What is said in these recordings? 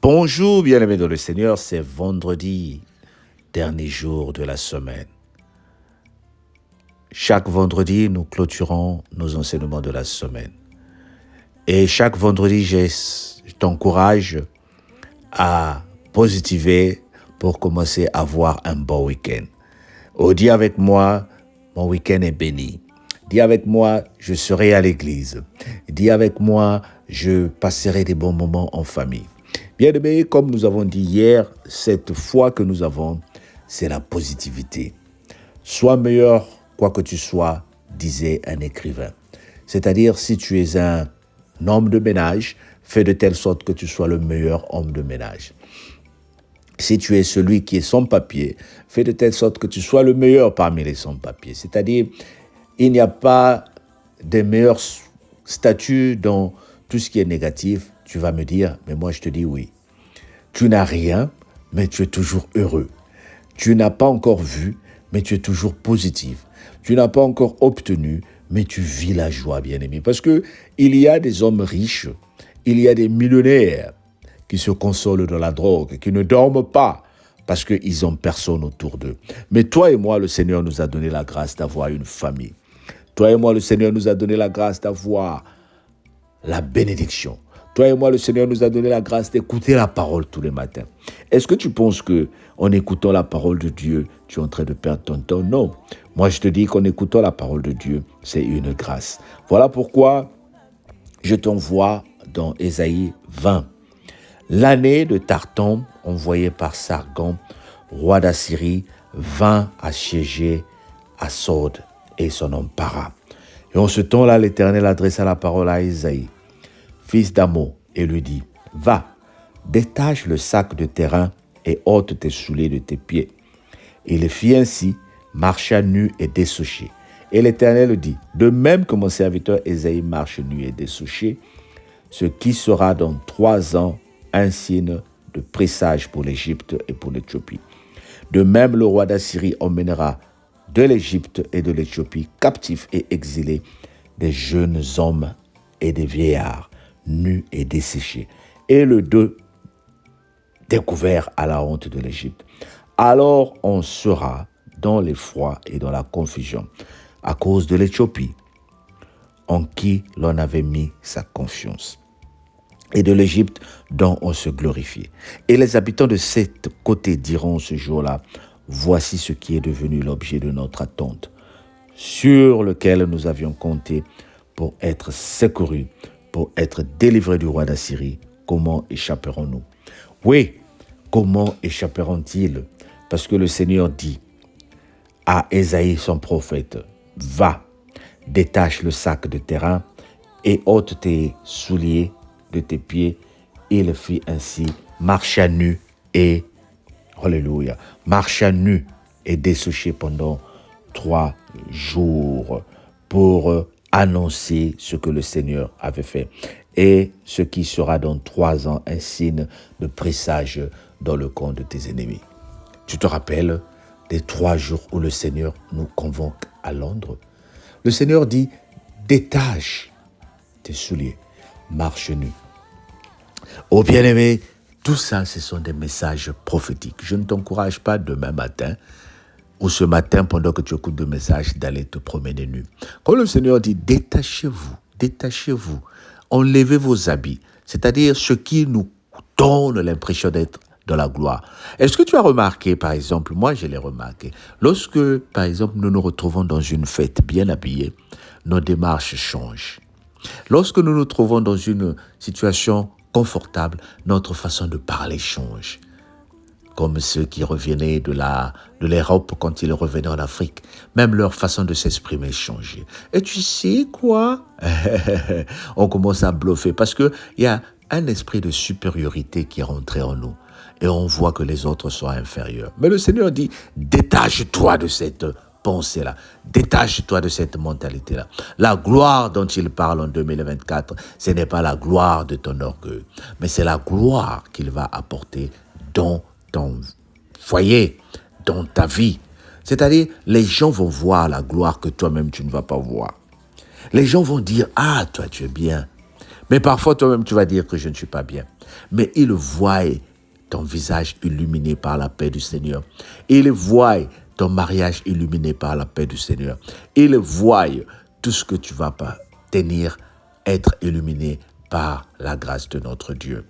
Bonjour, bien-aimés dans le Seigneur, c'est vendredi, dernier jour de la semaine. Chaque vendredi, nous clôturons nos enseignements de la semaine. Et chaque vendredi, je t'encourage à positiver pour commencer à avoir un bon week-end. Oh, dis avec moi, mon week-end est béni. Dis avec moi, je serai à l'église. Dis avec moi, je passerai des bons moments en famille. Bien-aimés, comme nous avons dit hier, cette foi que nous avons, c'est la positivité. Sois meilleur, quoi que tu sois, disait un écrivain. C'est-à-dire, si tu es un homme de ménage, fais de telle sorte que tu sois le meilleur homme de ménage. Si tu es celui qui est sans papier, fais de telle sorte que tu sois le meilleur parmi les sans-papiers. C'est-à-dire, il n'y a pas de meilleur statut dans tout ce qui est négatif. Tu vas me dire, mais moi je te dis oui. Tu n'as rien, mais tu es toujours heureux. Tu n'as pas encore vu, mais tu es toujours positif. Tu n'as pas encore obtenu, mais tu vis la joie, bien-aimé. Parce que il y a des hommes riches, il y a des millionnaires qui se consolent dans la drogue, qui ne dorment pas parce qu'ils n'ont personne autour d'eux. Mais toi et moi, le Seigneur nous a donné la grâce d'avoir une famille. Toi et moi, le Seigneur nous a donné la grâce d'avoir la bénédiction. Toi et moi, le Seigneur nous a donné la grâce d'écouter la parole tous les matins. Est-ce que tu penses que en écoutant la parole de Dieu, tu es en train de perdre ton temps? Non. Moi, je te dis qu'en écoutant la parole de Dieu, c'est une grâce. Voilà pourquoi je t'envoie dans Ésaïe 20. L'année de Tartan, envoyée par Sargon, roi d'Assyrie, vint assiéger Asod et son empara. Et en ce temps-là, l'Éternel adressa la parole à Ésaïe, fils d'Amo, et lui dit, « Va, détache le sac de terrain et ôte tes souliers de tes pieds. » Il le fit ainsi, marcha nu et dessouché. Et l'Éternel dit, « De même que mon serviteur Ésaïe marche nu et dessouché, ce qui sera dans 3 ans un signe de présage pour l'Égypte et pour l'Éthiopie. De même, le roi d'Assyrie emmènera de l'Égypte et de l'Éthiopie captifs et exilés des jeunes hommes et des vieillards, nus et desséchés, et le dos découvert à la honte de l'Égypte. Alors on sera dans l'effroi et dans la confusion à cause de l'Éthiopie, en qui l'on avait mis sa confiance, et de l'Égypte dont on se glorifiait. Et les habitants de cet côté diront ce jour-là, voici ce qui est devenu l'objet de notre attente, sur lequel nous avions compté pour être secourus, pour être délivrés du roi d'Assyrie. Comment échapperons-nous? Oui, comment échapperont-ils? Parce que le Seigneur dit à Ésaïe son prophète, va, détache le sac de terrain et ôte tes souliers de tes pieds. Il fit ainsi, marcha nu et, alléluia, marcha nu et dessouché pendant 3 jours pour annoncer ce que le Seigneur avait fait et ce qui sera dans 3 ans un signe de présage dans le camp de tes ennemis. Tu te rappelles des 3 jours où le Seigneur nous convoque à Londres? Le Seigneur dit, détache tes souliers, marche nu. Oh bien-aimé, tout ça, ce sont des messages prophétiques. Je ne t'encourage pas demain matin ou ce matin, pendant que tu écoutes le message, d'aller te promener nu. Quand le Seigneur dit, détachez-vous, enlevez vos habits, c'est-à-dire ce qui nous donne l'impression d'être dans la gloire. Est-ce que tu as remarqué, par exemple, moi je l'ai remarqué, lorsque, par exemple, nous nous retrouvons dans une fête bien habillée, nos démarches changent. Lorsque nous nous trouvons dans une situation confortable, notre façon de parler change. Comme ceux qui revenaient de l'Europe quand ils revenaient en Afrique. Même leur façon de s'exprimer changeait. Et tu sais quoi? On commence à bluffer parce qu'il y a un esprit de supériorité qui est rentré en nous. Et on voit que les autres sont inférieurs. Mais le Seigneur dit, détache-toi de cette pensée-là. Détache-toi de cette mentalité-là. La gloire dont il parle en 2024, ce n'est pas la gloire de ton orgueil, mais c'est la gloire qu'il va apporter dans ton foyer, dans ta vie. C'est-à-dire, les gens vont voir la gloire que toi-même tu ne vas pas voir. Les gens vont dire, ah, toi tu es bien. Mais parfois, toi-même, tu vas dire que je ne suis pas bien. Mais il voit ton visage illuminé par la paix du Seigneur. Il voit ton mariage illuminé par la paix du Seigneur. Il voit tout ce que tu vas pas tenir être illuminé par la grâce de notre Dieu.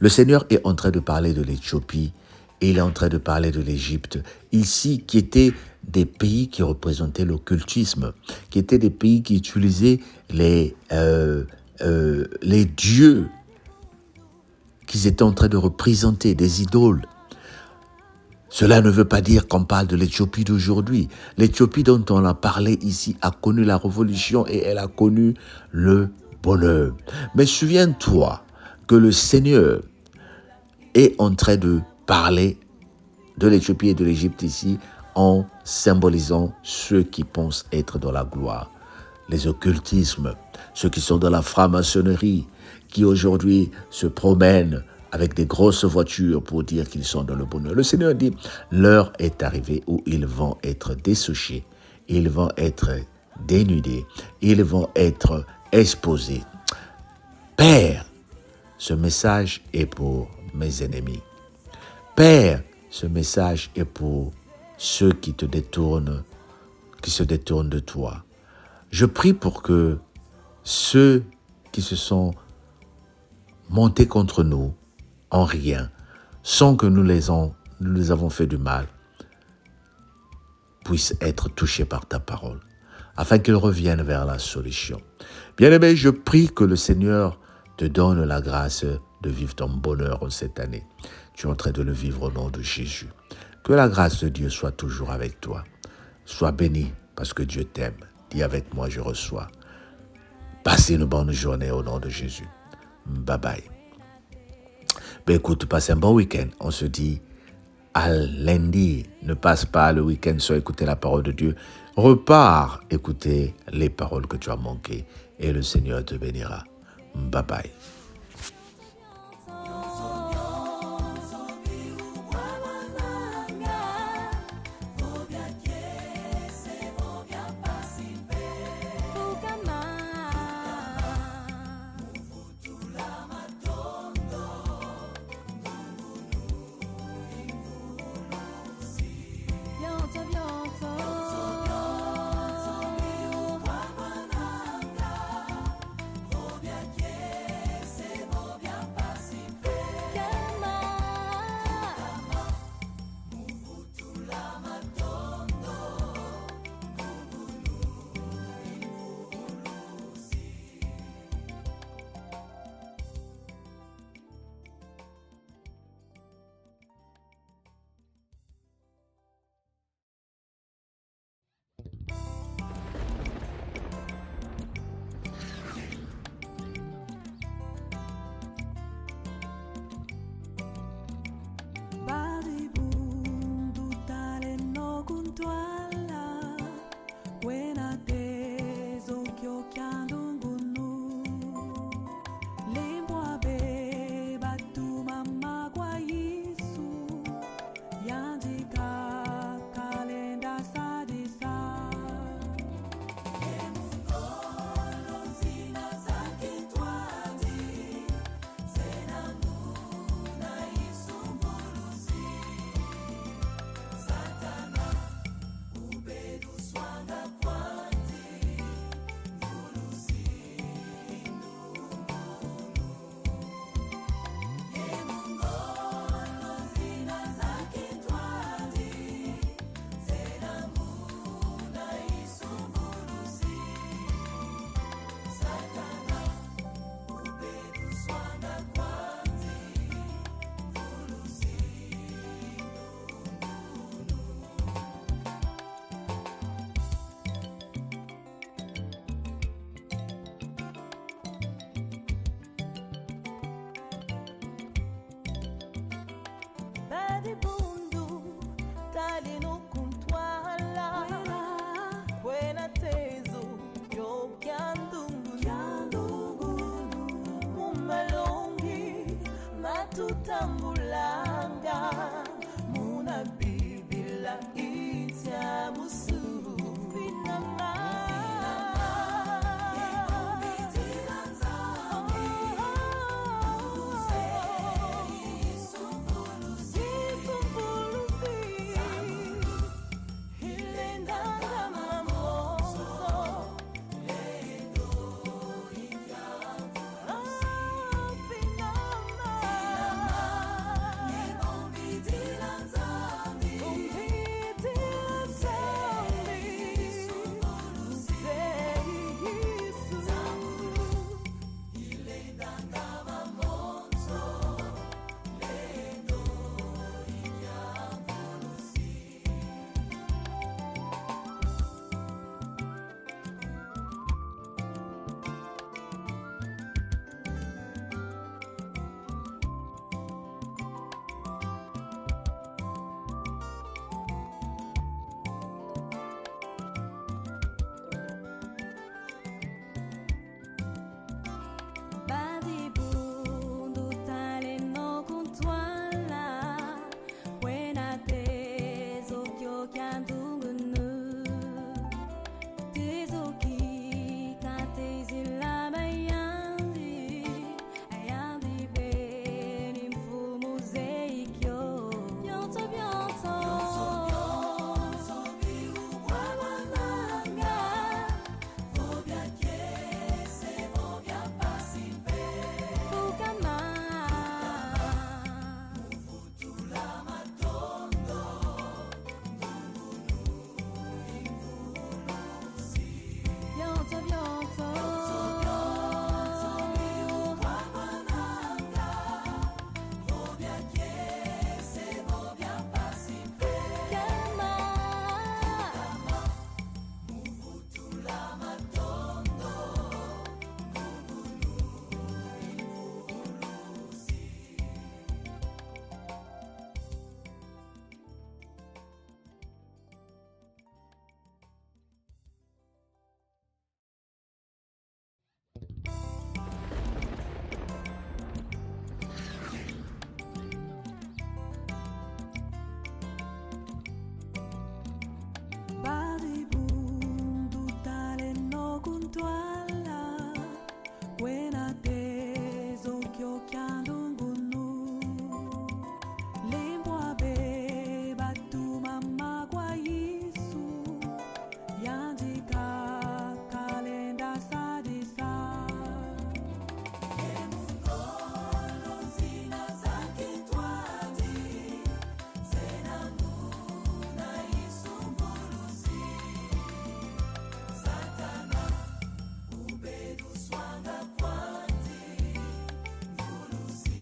Le Seigneur est en train de parler de l'Éthiopie et il est en train de parler de l'Égypte, ici qui étaient des pays qui représentaient l'occultisme, qui étaient des pays qui utilisaient les dieux qu'ils étaient en train de représenter, des idoles. Cela ne veut pas dire qu'on parle de l'Éthiopie d'aujourd'hui. L'Éthiopie dont on a parlé ici a connu la révolution et elle a connu le bonheur. Mais souviens-toi que le Seigneur est en train de parler de l'Éthiopie et de l'Égypte ici en symbolisant ceux qui pensent être dans la gloire. Les occultismes, ceux qui sont dans la franc-maçonnerie, qui aujourd'hui se promènent avec des grosses voitures pour dire qu'ils sont dans le bonheur. Le Seigneur dit, l'heure est arrivée où ils vont être dessouchés, ils vont être dénudés, ils vont être exposés. Père, ce message est pour mes ennemis. Père, ce message est pour ceux qui te détournent, qui se détournent de toi. Je prie pour que ceux qui se sont montés contre nous en rien, sans que nous les avons fait du mal, puissent être touchés par ta parole, afin qu'ils reviennent vers la solution. Bien-aimé, je prie que le Seigneur te donne la grâce de vivre ton bonheur en cette année. Tu es en train de le vivre au nom de Jésus. Que la grâce de Dieu soit toujours avec toi. Sois béni parce que Dieu t'aime. Dis avec moi, je reçois. Passez une bonne journée au nom de Jésus. Bye bye. Ben écoute, passe un bon week-end. On se dit à lundi. Ne passe pas le week-end sans écouter la parole de Dieu. Repars écouter les paroles que tu as manquées et le Seigneur te bénira. Bye bye. Tambul